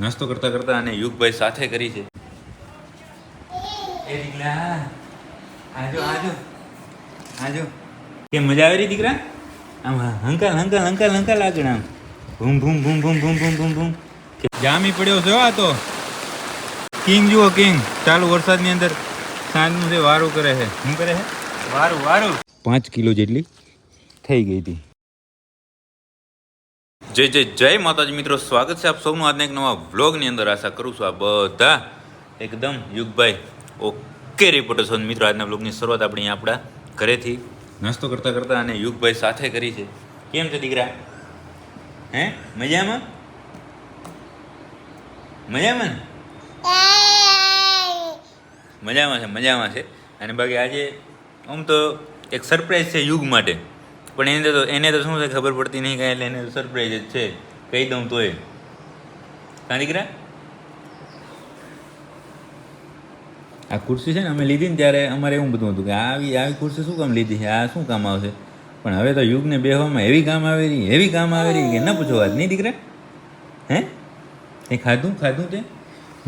નાસ્તો કરતા કરતા અને યુગભાઈ સાથે કરી છે. એ દીકરા આજો આજો આજો કે મજા આવી રહી દીકરા? આમ હંકલ હંકલ હંકલ હંકલ આગળ આમ ભૂમ ભૂમ ભૂમ ભૂમ ભૂમ ભૂમ ભૂમ ભૂમ. જામી પડ્યો છે આ તો કિંગ જુઓ કિંગ. ચાલુ વરસાદની અંદર સાંજનું જે વારું કરે છે. શું કરે છે? વારું વારું. 5 કિલો જેટલી થઈ ગઈ હતી. જય જય જય માતાજી મિત્રો, સ્વાગત છે આપ સૌનું આજના એક નવા વ્લોગની અંદર. આશા કરું છું આ બધા એકદમ યુગભાઈ ઓકે રિપોર્ટર છો મિત્રો. આજના વ્લોગની શરૂઆત આપણે આપણા ઘરેથી નાસ્તો કરતા કરતા અને યુગભાઈ સાથે કરી છે. કેમ છે દીકરા? હે મજામાં? મજામાં ને? મજામાં છે, મજામાં છે. અને બાકી આજે આમ તો એક સરપ્રાઈઝ છે યુગ માટે, પણ એને તો શું છે ખબર પડતી નહીં કાંઈ, એટલે એને તો સરપ્રાઈઝ જ છે. કહી દઉં તોય કાં દીકરા? આ ખુરશી છે ને અમે લીધી ને ત્યારે અમારે એવું બધું હતું કે આવી ખુરશી શું કામ લીધી છે, આ શું કામ આવશે? પણ હવે તો યુગને બેહવામાં એવી કામ આવે રહી કે ન પૂછો વાત. નહીં દીકરા? હે એ ખાધું તે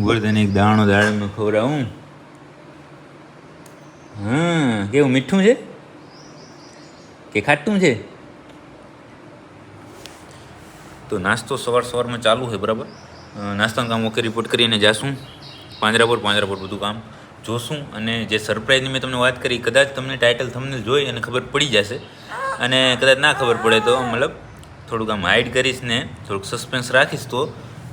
ગોળધાને એક દાણો દાળમાં ખવડાવું. હા, કેવું મીઠું છે કે ખાટું છે? તો નાસ્તો સવારમાં ચાલુ છે બરાબર. નાસ્તાનું કામ ઓકે રિપોર્ટ કરીને જાશું પાંજરાપોર બધું કામ જોશું. અને જે સરપ્રાઈઝની મેં તમને વાત કરી, કદાચ તમને ટાઇટલ થંબનેલ જોઈ અને ખબર પડી જશે, અને કદાચ ના ખબર પડે તો મતલબ થોડુંક આમ હાઇડ કરીશ ને થોડુંક સસ્પેન્સ રાખીશ, તો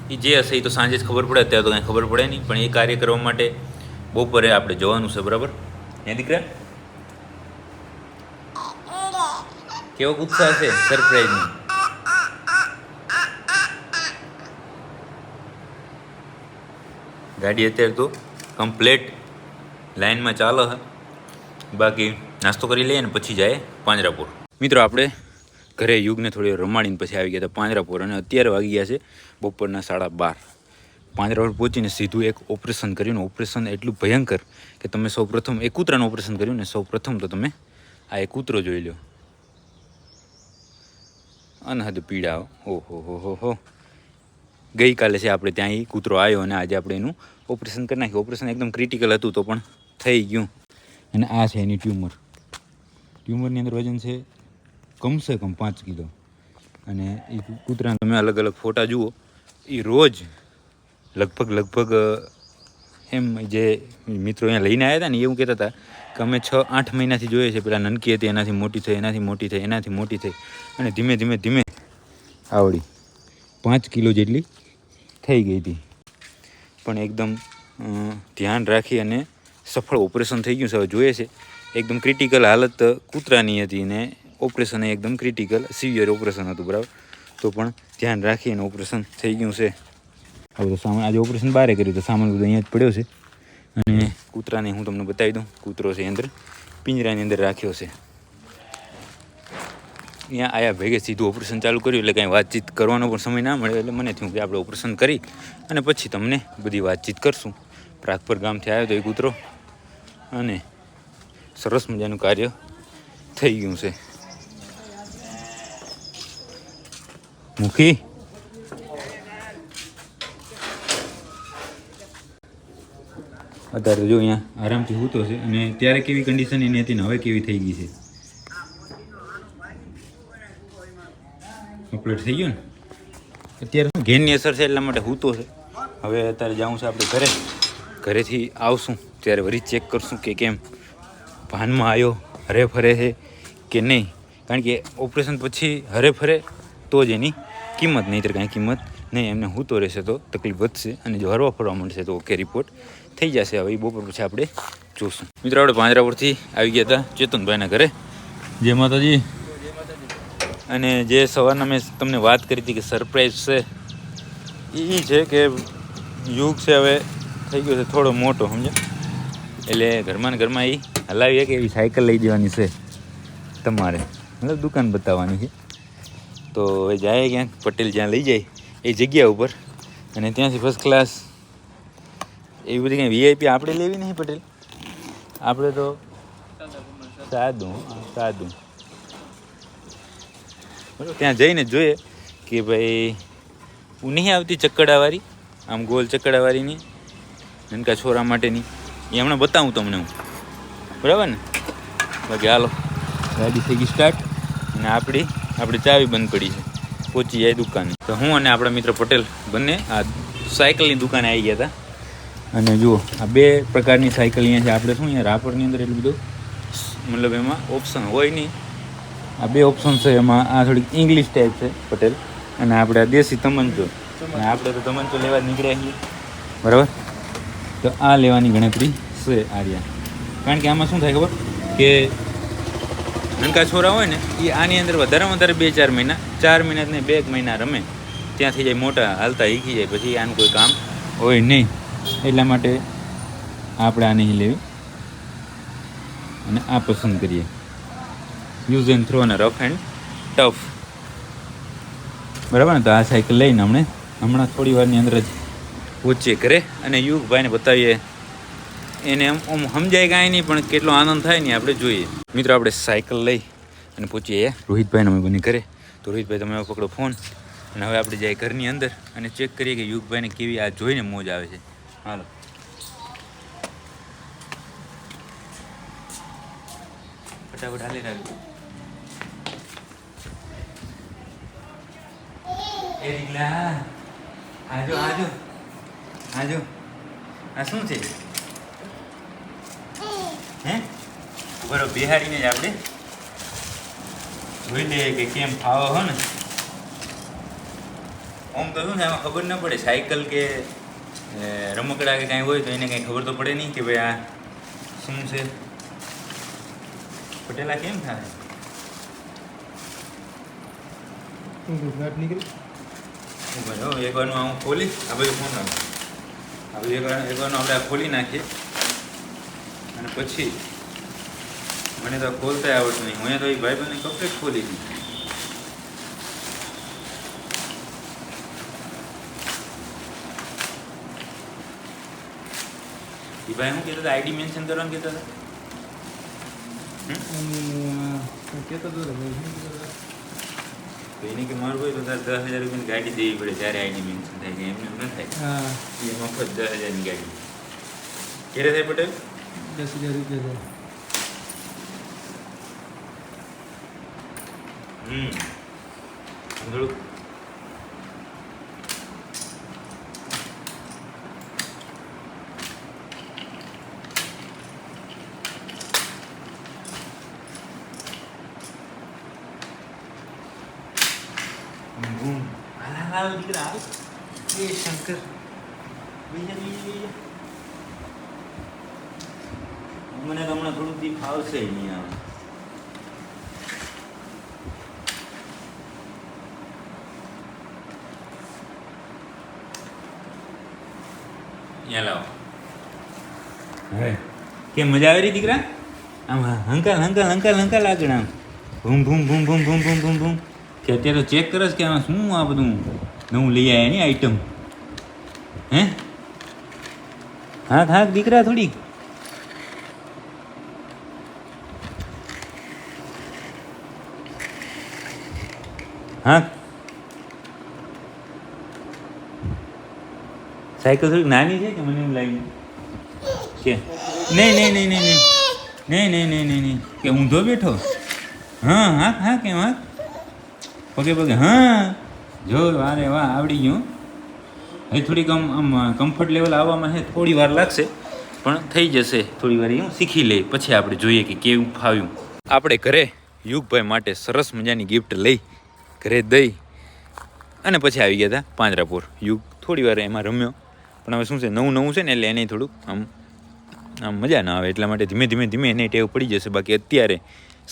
એ જે હશે એ તો સાંજે જ ખબર પડે. અત્યારે તો કાંઈ ખબર પડે નહીં, પણ એ કાર્ય કરવા માટે બપોરે આપણે જવાનું છે બરાબર. હે દીકરા? કેવો ઉત્સાહ છે સરપ્રાઈઝની? ગાડી અત્યારે તો કમ્પ્લેટ લાઇનમાં ચાલે છે. બાકી નાસ્તો કરી લઈએ ને પછી જાય પાંજરાપોર. મિત્રો આપણે ઘરે યુગને થોડી રમાડીને પછી આવી ગયા હતા પાંજરાપોર, અને અત્યારે વાગી ગયા છે બપોરના 12:30. પાંજરાપોર પહોંચીને સીધું એક ઓપરેશન કર્યું. ઓપરેશન એટલું ભયંકર કે તમે સૌપ્રથમ એક કૂતરાનું ઓપરેશન કર્યું ને સૌપ્રથમ તો તમે આ એક કૂતરો જોઈ લો. અનહદ પીડા. ઓહો. ગઈકાલે છે આપણે ત્યાં એ કૂતરો આવ્યો અને આજે આપણે એનું ઓપરેશન કરી નાખ્યું. ઓપરેશન એકદમ ક્રિટિકલ હતું તો પણ થઈ ગયું. અને આ છે એની ટ્યુમરની અંદર વજન છે કમસે કમ 5 કિલો. અને એ કૂતરાના તમે અલગ અલગ ફોટા જુઓ. એ રોજ લગભગ એમ જે મિત્રો અહીંયા લઈને આવ્યા હતા ને એવું કહેતા હતા કે અમે 6-8 મહિનાથી જોઈએ છે. પેલા નનકી હતી, એનાથી મોટી થઈ અને ધીમે આવડી 5 કિલો જેટલી થઈ ગઈ હતી. પણ એકદમ ધ્યાન રાખી અને સફળ ઓપરેશન થઈ ગયું છે. હવે જોઈએ છે એકદમ ક્રિટિકલ હાલત કૂતરાની હતી ને ઓપરેશન એકદમ ક્રિટિકલ સિવિયર ઓપરેશન હતું બરાબર. તો પણ ધ્યાન રાખી અને ઓપરેશન થઈ ગયું છે. હવે તો સામાન આજે ઓપરેશન બહારે કર્યું તો સામાન બધું અહીંયા જ પડ્યો છે. અને કૂતરાને હું તમને બતાવી દઉં. કૂતરો છે અંદર પિંજરાની અંદર રાખ્યો છે. અહીંયા આયા ભેગે સીધું ઓપરેશન ચાલુ કર્યું, એટલે કાંઈ વાતચીત કરવાનો પણ સમય ના મળે. એટલે મને થયું કે આપણે ઓપરેશન કરી અને પછી તમને બધી વાતચીત કરશું. પ્રાગપર ગામથી આવ્યો તો એ કૂતરો, અને સરસ મજાનું કાર્ય થઈ ગયું છે. મુખી અત્યારે જો અહીંયા આરામથી સૂતો છે. અને ત્યારે કેવી કન્ડિશન એની હતી ને હવે કેવી થઈ ગઈ છે. કમ્પ્લીટ થઈ ગયું ને. અત્યારે શું ઘેનની અસર છે એટલા માટે સૂતો છે. હવે અત્યારે જાઉં છે આપણે ઘરેથી આવશું ત્યારે વળી ચેક કરશું કે કેમ ભાનમાં આવ્યો, હરે ફરે છે કે નહીં. કારણ કે ઓપરેશન પછી હરે ફરે તો જ એની કિંમત, નહીંતર કાંઈ કિંમત નહીં. એમને સૂતો રહેશે તો તકલીફ વધશે, અને જો હરવા ફરવા મળશે તો ઓકે રિપોર્ટ થઈ જશે. હવે એ બપોર પછી આપણે જોશું. મિત્રો આપણે પાંજરાપોરથી આવી ગયા હતા ચેતનભાઈના ઘરે. જય માતાજી. અને જે સવારના મેં તમને વાત કરી હતી કે સરપ્રાઈઝ છે એ છે કે યુગ છે હવે થઈ ગયો છે થોડો મોટો, સમજ્યા? એટલે ઘરમાં એ હલાવીએ કે એવી સાયકલ લઈ દેવાની છે તમારે, મતલબ દુકાન બતાવવાની છે. તો હવે જાય ક્યાંક પટેલ જ્યાં લઈ જાય એ જગ્યા ઉપર, અને ત્યાંથી ફર્સ્ટ ક્લાસ એવી બધી કંઈ વીઆઈપી આપણે લેવી નહીં પટેલ. આપણે તો સાદું બરાબર. ત્યાં જઈને જોઈએ કે ભાઈ હું નહીં આવતી ચક્કડાવાળી આમ ગોલ ચકડાવાળીની નનકા છોરા માટેની એ હમણાં બતાવું તમને હું, બરાબર ને? બાકી હાલો ગાડી થઈ ગઈ સ્ટાર્ટ અને આપણી ચાવી બંધ પડી છે. પહોંચી જાય દુકાને. તો હું અને આપણા મિત્ર પટેલ બંને આ સાયકલની દુકાને આવી ગયા હતા. અને જુઓ આ 2 પ્રકારની સાયકલ અહીંયા છે. આપણે શું અહીંયા રાપરની અંદર એટલું બધું મતલબ એમાં ઓપ્શન હોય નહીં. આ 2 ઓપ્શન છે. એમાં આ થોડીક ઇંગ્લિશ ટાઈપ છે પટેલ, અને આપણે આ દેશી તમંચો. અને આપણે તો તમંચો લેવા જ નીકળ્યા છીએ, બરાબર? તો આ લેવાની ગણતરી છે આર્યા. કારણ કે આમાં શું થાય ખબર કે નનકા છોરા હોય ને એ આની અંદર વધારેમાં વધારે 2-4 મહિના, 4 મહિના ને 2 મહિના રમે, ત્યાં થઈ જાય મોટા, હાલતા શીખી જાય, પછી આનું કોઈ કામ હોય નહીં. એટલા માટે આપણે આ નહીં લેવી અને આ પસંદ કરીએ. યુઝ એન્ડ થ્રો અને રફ એન્ડ ટફ, બરાબર ને? તો આ સાયકલ લઈને હમણાં થોડી વારની અંદર જ પહોંચીએ ઘરે અને યુગભાઈને બતાવીએ. એને આમ સમજાય કાંઈ નહીં, પણ કેટલો આનંદ થાય ને આપણે જોઈએ. મિત્રો આપણે સાયકલ લઈ અને પહોંચીએ રોહિતભાઈને અમે બની ઘરે. તો રોહિતભાઈ તમે હવે પકડો ફોન અને હવે આપણે જઈએ ઘરની અંદર અને ચેક કરીએ કે યુગભાઈને કેવી આ જોઈને મોજ આવે છે. હાલો ફટાફટ હાલી રાખજો. એ દીકલા આજો આજો આજો. આ શું છે? હે બરો બિહારીને જ આપણે જોઈ લઈએ કે કેમ ફાવો હો ને. આમ તો શું ને એમાં ખબર ન પડે, સાયકલ કે રમકડા કે કાંઈ હોય તો એને કાંઈ ખબર તો પડે નહીં કે ભાઈ આ શું છે. પટેલા કેમ થાય? એકવારનું હું ખોલી આ બધું ફોન રાખો. આ બધું એકવારનું આપણે ખોલી નાખીએ અને પછી મને તો ખોલતા આવડતું નહીં. હું તો એ ભાઈબંધને કમ્પ્લીટ ખોલી દીધી. એ ભાઈ શું કહેતા હતા? આઈડી મેન્શન કરવાનું કહેતા હતા. તો એને કે મારું હોય તો તારે 10,000 રૂપિયાની ગાડી દેવી પડે જ્યારે આઈડી મેન્શન થાય. કે એમને ન થાય, એ મફત 10,000ની ગાડી. ક્યારે થાય પટેલ? 10,000 રૂપિયા થાય. થોડુંક દીકરા એ શંકર મને તો હમણાં થોડુંક દી ફાવશે નહીં. આવે લાવો. હવે કેમ મજા આવી રહી દીકરા? આમ હંકાલ હંકાલ હંકાલ હંકાલ આગળ આમ ભૂમ ભૂમ ભૂમ ભૂમ ભૂમ ભૂમ ભૂમ ભૂમ. કે અત્યારે તો ચેક કરે છે કે આમાં શું આ બધું નવું લઈ આવ્યા એની આઈટમ. હે હા હા દીકરા થોડીક હા. સાયકલ થોડીક નાની છે કે મને એવું લાગ્યું કે નહીં નહીં નહીં નહીં નહીં નહીં નહીં નહીં નહીં નહીં કે ઊંધો બેઠો. હા હા હા કેમ હા પગે પગે. હા જો વારે વાહ આવડી ગયું. હવે થોડીક આમ કમ્ફર્ટ લેવલ આવવામાં છે થોડી વાર લાગશે, પણ થઈ જશે થોડી વાર. હું શીખી લઈ પછી આપણે જોઈએ કે કેવું ફાવ્યું. આપણે ઘરે યુગભાઈ માટે સરસ મજાની ગિફ્ટ લઈ ઘરે દઈ અને પછી આવી ગયા હતા પાંજરાપોર. યુગ થોડી વાર એમાં રમ્યો, પણ હવે શું છે નવું નવું છે ને એટલે એને થોડુંક આમ મજા ના આવે. એટલા માટે ધીમે ધીમે ધીમે એને ટેવ પડી જશે. બાકી અત્યારે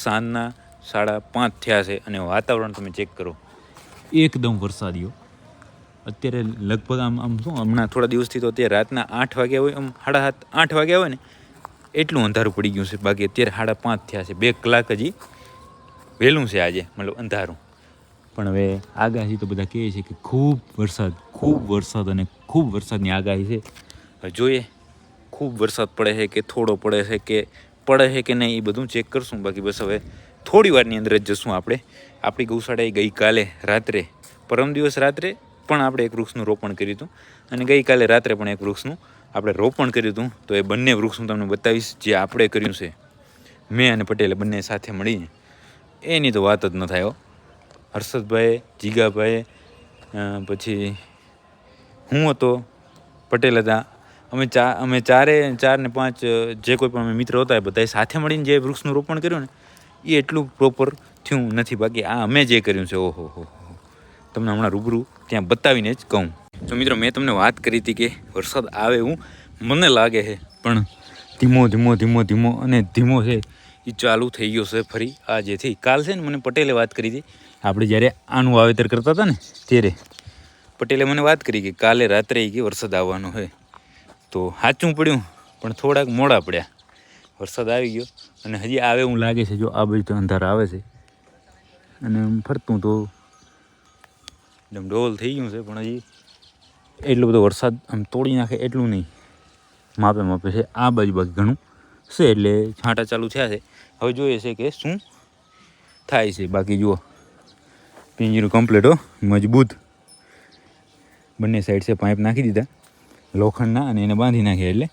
સાંજના 5:30 થયા છે અને વાતાવરણ તમે ચેક કરો એકદમ વરસાદીઓ. અત્યારે લગભગ આમ શું હમણાં થોડા દિવસથી તો અત્યારે રાતના 8 વાગ્યા હોય, આમ 7:30-8 વાગ્યા હોય ને એટલું અંધારું પડી ગયું છે. બાકી અત્યારે 5:30 થયા છે. 2 કલાક હજી વહેલું છે આજે, મતલબ અંધારું. પણ હવે આગાહી તો બધા કહે છે કે ખૂબ વરસાદ અને ખૂબ વરસાદની આગાહી છે. હવે જોઈએ ખૂબ વરસાદ પડે છે કે થોડો પડે છે કે નહીં, એ બધું ચેક કરશું. બાકી બસ હવે થોડી વારની અંદર જ જશું આપણે. આપણી ગૌશાળાએ ગઈકાલે રાત્રે, પરમ દિવસ રાત્રે પણ આપણે એક વૃક્ષનું રોપણ કર્યું હતું અને ગઈકાલે રાત્રે પણ એક વૃક્ષનું આપણે રોપણ કર્યું હતું. તો એ બંને વૃક્ષ હું તમને બતાવીશ જે આપણે કર્યું છે, મેં અને પટેલે બંને સાથે મળીને. એની તો વાત જ ન થાય હો. હર્ષદભાઈ, જીગાભાઈ, પછી હું હતો, પટેલ હતા, અમે ચાર ને પાંચ જે કોઈ પણ અમે મિત્રો હતા એ બધાએ સાથે મળીને જે વૃક્ષનું રોપણ કર્યું ને એ એટલું પ્રોપર થયું નથી. બાકી આ અમે જે કર્યું છે, ઓહો હો, તમને હમણાં રૂબરૂ ત્યાં બતાવીને જ કહું. તો મિત્રો મેં તમને વાત કરી હતી કે વરસાદ આવે એવું મને લાગે છે, પણ ધીમો અને ધીમો છે એ ચાલુ થઈ ગયો છે ફરી. આ જેથી કાલ છે ને મને પટેલે વાત કરી હતી, આપણે જ્યારે આનું વાવેતર કરતા હતા ને ત્યારે પટેલે મને વાત કરી કે કાલે રાત્રે કે વરસાદ આવવાનો હોય. તો સાચું પડ્યું, પણ થોડાક મોડા પડ્યા. વરસાદ આવી ગયો અને હજી આવે એવું લાગે છે. જો આ બાજુ તો અંધાર આવે છે અને ફરતું તો એકદમ ડોલ થઈ ગયું છે, પણ હજી એટલો બધો વરસાદ આમ તોડી નાખે એટલું નહીં, માપે છે. આ બાજુ બાકી ઘણું છે, એટલે છાંટા ચાલુ થયા છે. હવે જોઈએ છે કે શું થાય છે. બાકી જુઓ પિંજરું કમ્પ્લીટ હો, મજબૂત. બંને સાઈડ છે પાઇપ નાખી દીધા લોખંડના અને એને બાંધી નાખ્યા. એટલે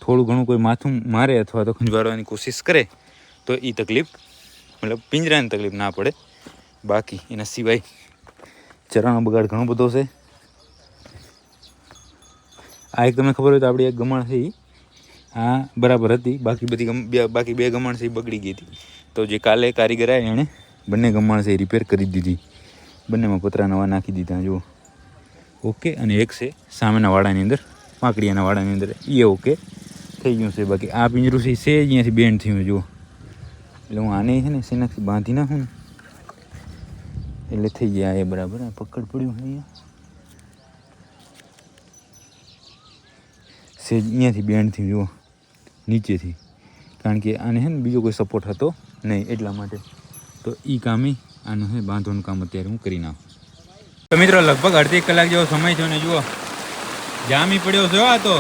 થોડું ઘણું કોઈ માથું મારે અથવા તો ખંજવાળવાની કોશિશ કરે તો એ તકલીફ, મતલબ પિંજરાની તકલીફ ના પડે. બાકી એના સિવાય ચરાનો બગાડ ઘણો બધો છે. આ એક તમને ખબર હોય તો આપણી એક ગમાણ છે આ બરાબર હતી, બાકી બે ગમાણ છે એ બગડી ગઈ હતી. તો જે કાલે કારીગર આવ્યા એણે બંને ગમાણ છે એ રિપેર કરી દીધી. બંનેમાં પતરા નવા નાખી દીધા જુઓ, ઓકે. અને એક છે સામેના વાડાની અંદર, પાંકડીયાના વાડાની અંદર, એ ઓકે થઈ ગયું છે. બાકી આ પિંજરું છે અહીંયાથી બેન્ડ થયું જુઓ. એટલે હું આને છે ને સેનાથી બાંધી નાખું ને એટલે થઈ ગયા એ બરાબર. આ પકડ પડ્યું અહીંયા સેજ અહીંયાથી બેન્ડ થયું જુઓ નીચેથી, કારણ કે આને છે ને બીજો કોઈ સપોર્ટ હતો નહીં એટલા માટે. તો એ કામ આનું છે બાંધવાનું કામ અત્યારે હું કરી નાખું. તો મિત્રો લગભગ અડધી કલાક જેવો સમય થયો ને જુઓ જામી પડ્યો છે. આ તો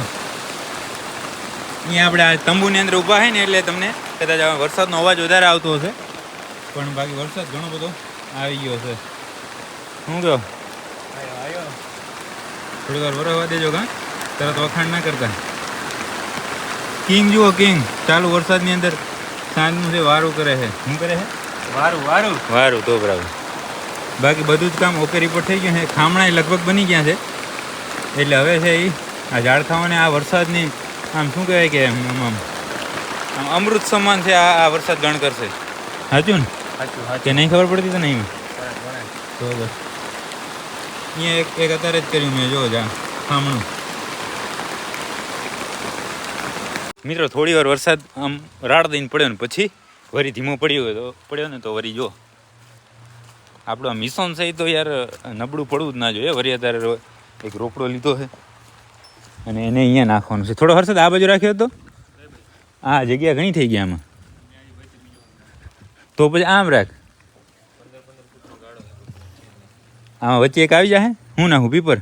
અહીંયા આપણે આ તંબુની અંદર ઊભા છે ને એટલે તમને કદાચ વરસાદનો અવાજ વધારે આવતો હશે, પણ બાકી વરસાદ ઘણો બધો આવી ગયો છે. શું કહો? થોડી વાર વરસવા દેજો કાં, તરત વખાણ ના કરતા. કિંગ જુઓ, કિંગ ચાલુ વરસાદની અંદર સાંજનું છે વારું કરે છે. શું કરે છે? વારું તો બરાબર. બાકી બધું જ કામ ઓકે રિપોર્ટ થઈ ગયું છે. ખામણા લગભગ બની ગયા છે. એટલે હવે છે એ આ ઝાડખાઓને આ વરસાદની આમ શું કહેવાય કે આમ અમૃત સમાન છે. આ વરસાદ ગણ કરશે. સાચું ને? કે નહીં ખબર પડતી તો નહીં તો બસ અહીંયા એક અત્યારે જ કર્યું મેં, જો જા ખામણું. મિત્રો થોડી વાર વરસાદ આમ રાડ દઈને પડ્યો ને પછી વરી ધીમો પડ્યો ને તો વરી જો આપણો આ મિશન છે તો યાર નબળું પડવું જ ના જોઈએ. વરી અત્યારે એક રોકડો લીધો છે અને એને અહીંયા નાખવાનું છે. થોડો વરસાદ આ બાજુ રાખ્યો હતો, આ જગ્યા ઘણી થઈ ગયા આમાં. તો પછી આમ રાખ, આમાં વચ્ચે એક આવી જાય. હું નાખું પીપર.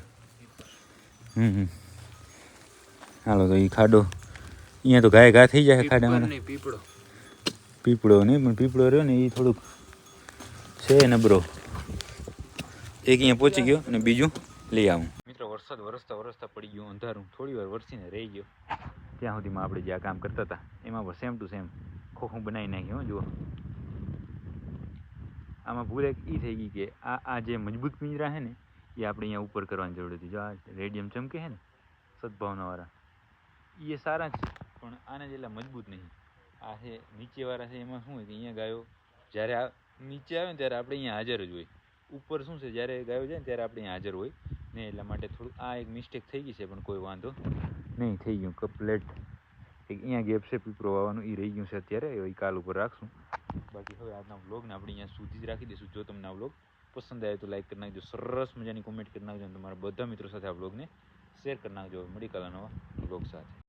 હાલો તો એ ખાડો અહીંયા તો ઘા થઈ જાય ખાડામાં. પીપળો નહીં, પણ પીપળો રહ્યો ને એ થોડુંક છે નબળો. એક અહીંયા પહોંચી ગયો અને બીજું લઈ આવું. મિત્રો વરસાદ વરસતા પડી ગયું અંધારું. થોડી વાર વરસીને રહી ગયો. ત્યાં સુધીમાં આપણે જે આ કામ કરતા હતા એમાં પણ સેમ ટુ સેમ ખોખું બનાવી નાખ્યું. જુઓ આમાં ભૂલ એક એ થઈ ગઈ કે આ જે મજબૂત પિંજરા છે ને એ આપણે અહીંયા ઉપર કરવાની જરૂર હતી. જો આ રેડિયમ ચમકે છે ને સદભાવનાવાળા એ સારા છે, પણ આને જેટલા મજબૂત નહીં. આ છે નીચેવાળા છે, એમાં શું હોય કે અહીંયા ગાયો જ્યારે આ નીચે આવે ને ત્યારે આપણે અહીંયા હાજર જ હોય. ઉપર શું છે જ્યારે ગાયો જાય ને ત્યારે આપણે અહીંયા હાજર હોય ને, એટલા માટે થોડું આ એક મિસ્ટેક થઈ ગઈ છે, પણ કોઈ વાંધો નહીં. થઈ ગયું કમ્પ્લેટ. એક અહીંયા ગેપ છે પીપરો વાવવાનું, એ રહી ગયું છે અત્યારે, એ કાલ ઉપર રાખશું. બાકી હવે આજના વ્લોગને આપણે અહીંયા સુધી જ રાખી દઈશું. જો તમને આ વ્લોગ પસંદ આવે તો લાઈક કરી નાખજો, સરસ મજાની કોમેન્ટ કરી નાખજો અને તમારા બધા મિત્રો સાથે આ વ્લોગને શેર કરી નાખજો. મળી કાલના નવા વ્લોગ સાથે.